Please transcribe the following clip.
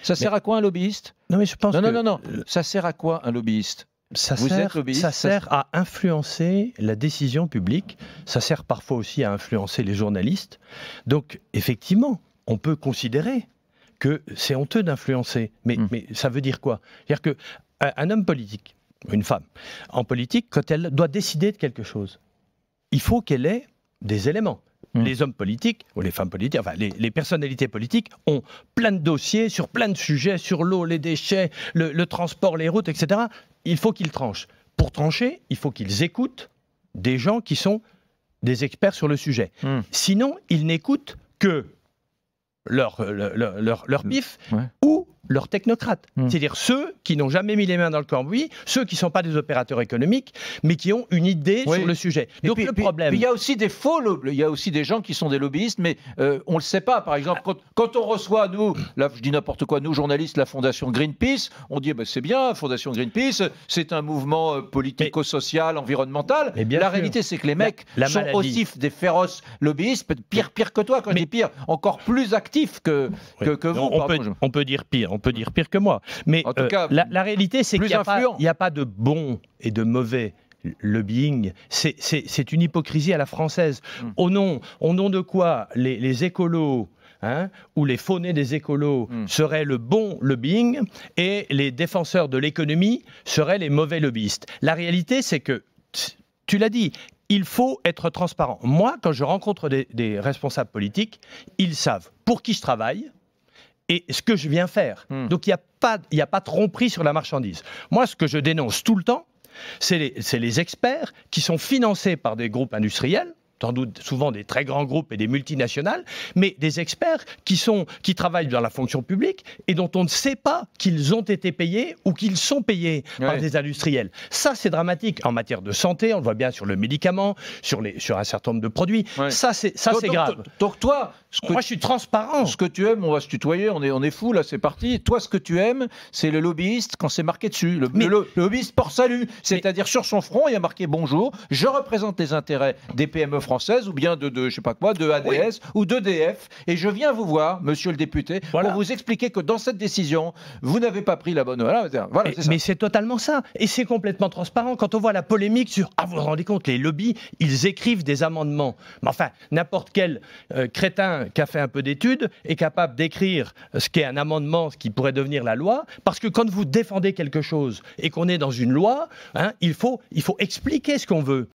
Ça sert à quoi un lobbyiste? Non, mais je pense non. Ça sert à quoi un lobbyiste? Ça sert à influencer la décision publique. Ça sert parfois aussi à influencer les journalistes. Donc, effectivement, on peut considérer que c'est honteux d'influencer. Mais ça veut dire quoi? C'est-à-dire qu'un homme politique, une femme, en politique, quand elle doit décider de quelque chose, il faut qu'elle ait des éléments. Les hommes politiques, ou les femmes politiques, enfin les personnalités politiques ont plein de dossiers sur plein de sujets, sur l'eau, les déchets, le transport, les routes, etc. Il faut qu'ils tranchent. Pour trancher, il faut qu'ils écoutent des gens qui sont des experts sur le sujet. Sinon, ils n'écoutent que leur pif ou leurs technocrates. C'est-à-dire ceux qui n'ont jamais mis les mains dans le cambouis, ceux qui ne sont pas des opérateurs économiques, mais qui ont une idée sur le sujet. Donc le problème... il y a aussi des il y a aussi des gens qui sont des lobbyistes, mais on ne le sait pas. Par exemple, quand on reçoit, nous, là, je dis n'importe quoi, nous, journalistes, la Fondation Greenpeace, on dit, c'est bien, Fondation Greenpeace, c'est un mouvement politico-social, environnemental. La réalité, c'est que les mecs sont aussi des féroces lobbyistes, pire que toi, quand je dis pire, encore plus actifs que vous. On peut dire pire. On peut dire pire que moi. Mais en tout cas, la réalité, c'est qu'il n'y a pas de bon et de mauvais lobbying. C'est une hypocrisie à la française. Au nom de quoi les écolos où les faunés des écolos seraient le bon lobbying et les défenseurs de l'économie seraient les mauvais lobbyistes. La réalité, c'est que, tu l'as dit, il faut être transparent. Moi, quand je rencontre des responsables politiques, ils savent pour qui je travaille et ce que je viens faire. Donc il n'y a pas de tromperie sur la marchandise. Moi, ce que je dénonce tout le temps, c'est les experts qui sont financés par des groupes industriels, sans doute souvent des très grands groupes et des multinationales, mais des experts qui travaillent dans la fonction publique et dont on ne sait pas qu'ils ont été payés ou qu'ils sont payés par des industriels. Ça, c'est dramatique en matière de santé, on le voit bien sur le médicament, sur un certain nombre de produits. Ça, c'est grave. Donc toi, moi, je suis transparent. Ce que tu aimes, on va se tutoyer, on est fou, là, c'est parti. Toi, ce que tu aimes, c'est le lobbyiste quand c'est marqué dessus. Le lobbyiste port salut, c'est-à-dire sur son front, il y a marqué bonjour, je représente les intérêts des PME françaises ou bien de je sais pas quoi, de ADS ou d'EDF, et je viens vous voir, monsieur le député, pour vous expliquer que dans cette décision, vous n'avez pas pris la bonne... Voilà, mais c'est totalement ça. Et c'est complètement transparent. Quand on voit la polémique sur... Ah, vous vous rendez compte, les lobbies, ils écrivent des amendements. Mais enfin, n'importe quel crétin qui a fait un peu d'études est capable d'écrire ce qu'est un amendement, ce qui pourrait devenir la loi, parce que quand vous défendez quelque chose et qu'on est dans une loi, il faut expliquer ce qu'on veut.